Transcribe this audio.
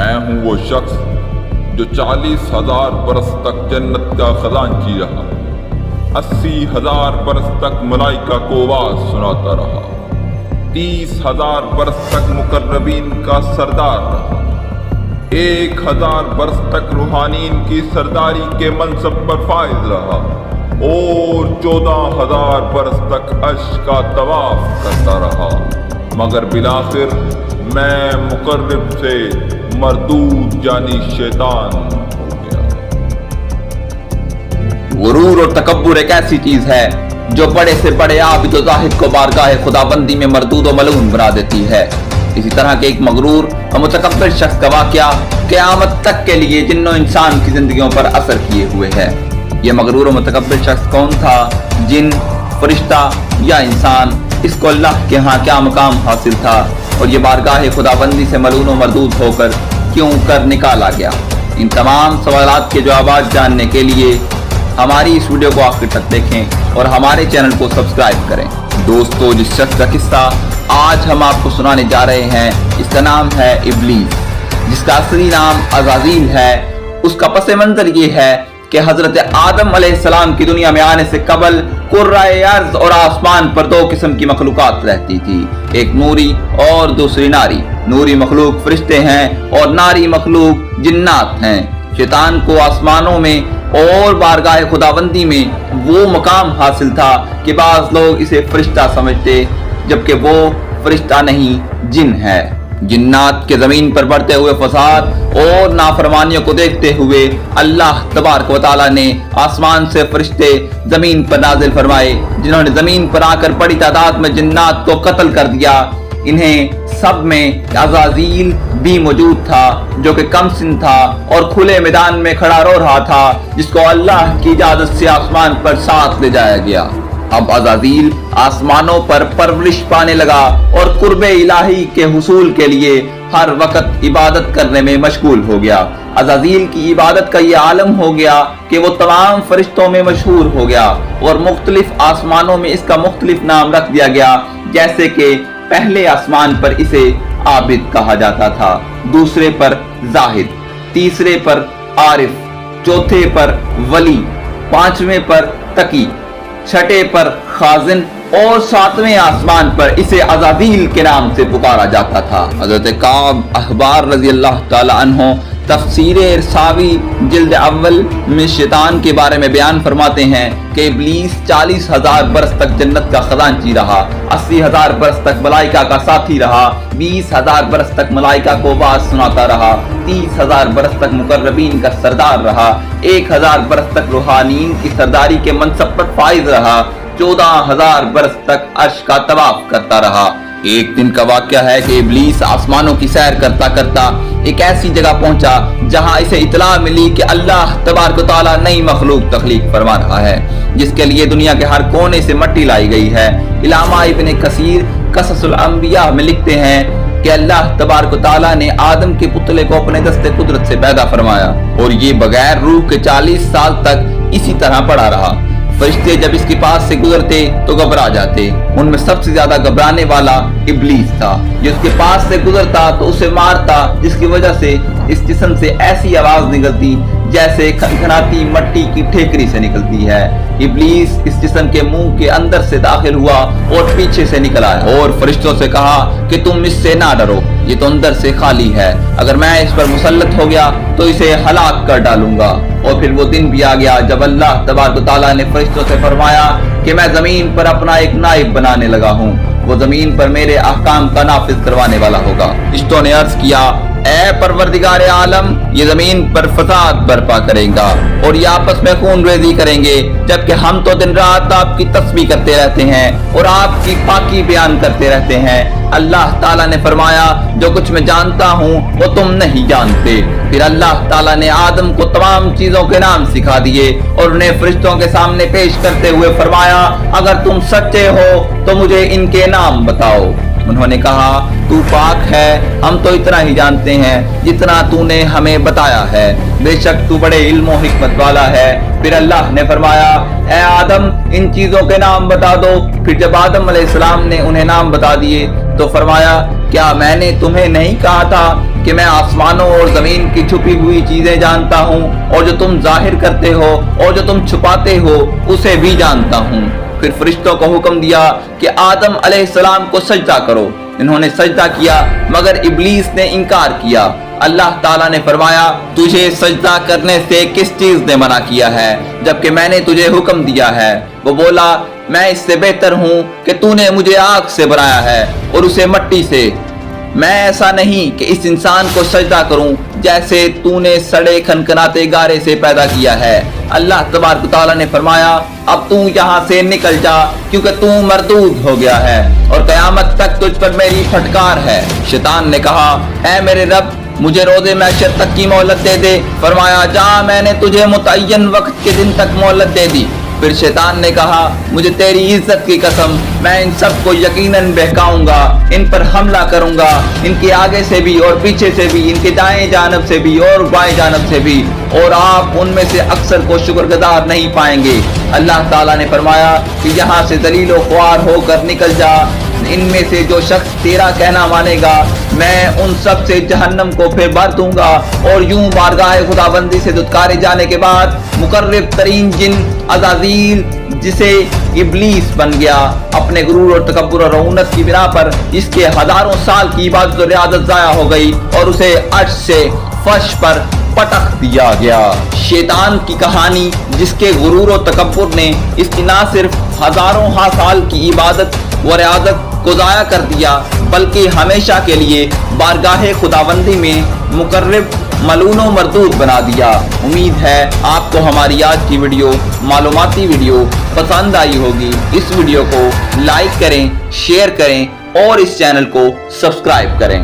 मैं हूँ वो शख्स जो 40,000 बरस तक जन्नत का खजांची रहा, 80,000 बरस तक मलाइका को आवाज सुनाता रहा, 30,000 बरस तक मुकर्रबीन का सरदार रहा, 1,000 बरस तक रूहानीन की सरदारी के मनसब पर फाइज रहा और 14,000 बरस तक अर्श का तवाफ करता रहा, मगर बिलाखिर मैं मुकर्रब से मरदूद यानी शैतान हो गया। गुरूर और तकब्बुर एक ऐसी चीज है जो बड़े से बड़े आबिद और जाहिद को बारगाह खुदाबंदी में मरदूद और मलून बना देती है। इसी तरह के एक मगरूर और मुतकब्बिर शख्स का वाकया क़यामत तक के लिए जिन्नों इंसान की जिंदगियों पर असर किए हुए है। ये मगरूर और मुतकब्बिर शख्स कौन था? जिन, फरिश्ता या इंसान? इसको अल्लाह के यहाँ क्या मकाम हासिल था और ये बारगाह खुदाबंदी से मलून और मरदूद होकर क्यों कर निकाला गया? इन तमाम सवालात के जवाब जानने के लिए हमारी इस वीडियो को आखिर तक देखें और हमारे चैनल को सब्सक्राइब करें। दोस्तों, जिस शख्स का किस्सा आज हम आपको सुनाने जा रहे हैं, इसका नाम है इब्लीस, जिसका असली नाम अज़ाज़ील है। उसका पस मंजर ये है कि हजरत आदम अलैहिस्सलाम की दुनिया में आने से कबल कुर्राए अर्ज़ और आसमान पर दो किस्म की मखलूकात रहती थी, एक नूरी और दूसरी नारी। नूरी मखलूक फरिश्ते हैं और नारी मखलूक जिन्नात हैं। शैतान को आसमानों में और बारगाह खुदाबंदी में वो मकाम हासिल था कि बाज़ लोग इसे फरिश्ता समझते, जबकि वो फरिश्ता नहीं, जिन है। जिन्नात के जमीन पर बढ़ते हुए फसाद और नाफरमानियों को देखते हुए अल्लाह तबारक व तआला ने आसमान से फरिश्ते जमीन पर नाजिल फरमाए, जिन्होंने जमीन पर आकर बड़ी तादाद में जिन्नात को कत्ल कर दिया। इन्हें सब में अज़ाज़ील भी मौजूद था, जो कि कम सिन था और खुले मैदान में खड़ा रो रहा था, जिसको अल्लाह की इजाजत से आसमान पर साथ ले जाया गया। अब अज़ाज़ील आसमानों पर परवरिश पाने लगा और कुर्बे इलाही के हुसूल के लिए हर वक्त इबादत करने में मशगूल हो गया। अज़ाज़ील की इबादत का ये आलम हो गया कि वो तमाम फरिश्तों में मशहूर हो गया और मुख्तलिफ आसमानों में इसका मुख्तलिफ नाम रख दिया गया। जैसे कि पहले आसमान पर इसे आबिद कहा जाता था, दूसरे पर जाहिद, तीसरे पर आरिफ, चौथे पर वली, पांचवें पर तकी, छठे पर खाजिन और सातवें आसमान पर इसे अज़ाज़ील के नाम से पुकारा जाता था। हज़रत काब अहबार रज़ी अल्लाह ताला अन्हो तफसीर इरसावी जिल्द अव्वल में शैतान के बारे में बयान फरमाते हैं कि इब्लीस 40,000 बरस तक जन्नत का खजांची रहा, 80,000 बरस तक मलाइका का साथी रहा, 20,000 बरस तक मलाइका को आवाज सुनाता रहा, 30,000 बरस तक मुकर्रबीन का सरदार रहा, 1,000 बरस तक रूहानीन की सरदारी के मनसब पर फाइज रहा, 14,000 बरस तक अर्श का तवाफ करता रहा। एक दिन का वाकया है कि इब्लीस आसमानों की सैर करता करता एक ऐसी जगह पहुंचा जहां इसे इतला मिली कि अल्लाह तबारक व तआला नई मखलूक तख्लीक फरमा रहा है, जिसके लिए दुनिया के हर कोने से मट्टी लाई गई है। इलामा इब्न कसीर कससुल अंबिया में लिखते हैं कि अल्लाह तबारक व तआला ने आदम के पुतले को अपने दस्ते कुदरत से पैदा फरमाया और ये बगैर रूह के 40 साल तक इसी तरह पड़ा रहा। फरिश्ते जब इसके पास से गुजरते तो घबरा जाते। उनमें सबसे ज्यादा घबराने वाला इब्लीस था, जो उसके पास से गुजरता तो उसे मारता, जिसकी वजह से इस जिस्म से ऐसी आवाज निकलती जैसे खनखनाती मट्टी की ठेकरी से निकलती है। इब्लीस इस जिस्म के मुंह के अंदर से दाखिल हुआ और पीछे से निकला है और फरिश्तों से कहा कि तुम इससे ना डरो, ये तो अंदर से खाली है। अगर मैं इस पर मुसल्लत हो गया तो इसे हलाक कर डालूंगा। और फिर वो दिन भी आ गया जब अल्लाह तबारक व तआला ने फरिश्तों से फरमाया कि मैं जमीन पर अपना एक नाइब बनाने लगा हूँ, वो जमीन पर मेरे अहकाम का नाफिज करवाने वाला होगा। फरिश्तों ने अर्ज किया, ऐ परवरदिगार आलम, ये जमीन पर फसाद बर्पा करेगा और ये आपस में खून रेजी करेंगे, जबकि हम तो दिन रात आपकी तस्बीह करते रहते हैं और आपकी पाकी बयान करते रहते हैं। अल्लाह ताला ने फरमाया, जो कुछ मैं जानता हूँ वो तुम नहीं जानते। फिर अल्लाह ताला ने आदम को तमाम चीजों के नाम सिखा दिए और उन्हें फरिश्तों के सामने पेश करते हुए फरमाया, अगर तुम सच्चे हो तो मुझे इनके नाम बताओ। उन्होंने कहा, तू पाक है, हम तो इतना ही जानते हैं जितना तूने हमें बताया है, बेशक तू बड़े इल्म और हिकमत वाला है। फिर अल्लाह ने फरमाया, ए आदम, इन चीजों के नाम बता दो। फिर जब आदम अलैहिस्सलाम ने उन्हें नाम बता दिए तो फरमाया, क्या मैंने तुम्हें नहीं कहा था کہ میں آسمانوں اور زمین کی چھپی ہوئی چیزیں جانتا ہوں اور جو تم ظاہر کرتے ہو اور جو تم چھپاتے ہو اسے بھی جانتا ہوں۔ پھر فرشتوں کو حکم دیا کہ آدم علیہ السلام کو سجدہ کرو۔ انہوں نے سجدہ کیا مگر ابلیس نے انکار کیا۔ اللہ تعالیٰ نے فرمایا تجھے سجدہ کرنے سے کس چیز نے منع کیا ہے جبکہ میں نے تجھے حکم دیا ہے؟ وہ بولا میں اس سے بہتر ہوں کہ تو نے مجھے آگ سے بنایا ہے اور اسے مٹی سے۔ میں ایسا نہیں کہ اس انسان کو سجدہ کروں جیسے تو نے سڑے کھنکھناتے گارے سے پیدا کیا ہے۔ اللہ تبارک و تعالیٰ نے فرمایا اب تو یہاں سے نکل جا کیونکہ تو مردود ہو گیا ہے اور قیامت تک تجھ پر میری پھٹکار ہے۔ شیطان نے کہا اے میرے رب مجھے روز محشر تک کی مہلت دے دے۔ فرمایا جا میں نے تجھے متعین وقت کے دن تک مہلت دے دی۔ پھر شیطان نے کہا مجھے تیری عزت کی قسم میں ان سب کو یقیناً بہکاؤں گا، ان پر حملہ کروں گا، ان کے آگے سے بھی اور پیچھے سے بھی، ان کے دائیں جانب سے بھی اور بائیں جانب سے بھی، اور آپ ان میں سے اکثر کو شکر گزار نہیں پائیں گے۔ اللہ تعالیٰ نے فرمایا کہ یہاں سے ذلیل و خوار ہو کر نکل جا۔ ان میں سے جو شخص تیرا کہنا مانے گا میں ان سب سے جہنم کو پھر بھر دوں گا۔ اور یوں بارگاہ خداوندی سے دھتکارے جانے کے بعد مقرب ترین جن عزازیل جسے ابلیس بن گیا اپنے غرور اور تکبر اور رعونت کی بنا پر جس کے ہزاروں سال کی عبادت و ریاضت ضائع ہو گئی اور اسے عرش سے فرش پر پٹخ دیا گیا۔ شیطان کی کہانی جس کے غرور و تکبر نے اس کی نہ صرف ہزاروں سال کی عبادت و ریاضت کو ضائع کر دیا بلکہ ہمیشہ کے لیے بارگاہ خداوندی میں مقرب ملعون و مردود بنا دیا۔ امید ہے آپ کو ہماری آج کی ویڈیو معلوماتی ویڈیو پسند آئی ہوگی۔ اس ویڈیو کو لائک کریں، شیئر کریں اور اس چینل کو سبسکرائب کریں۔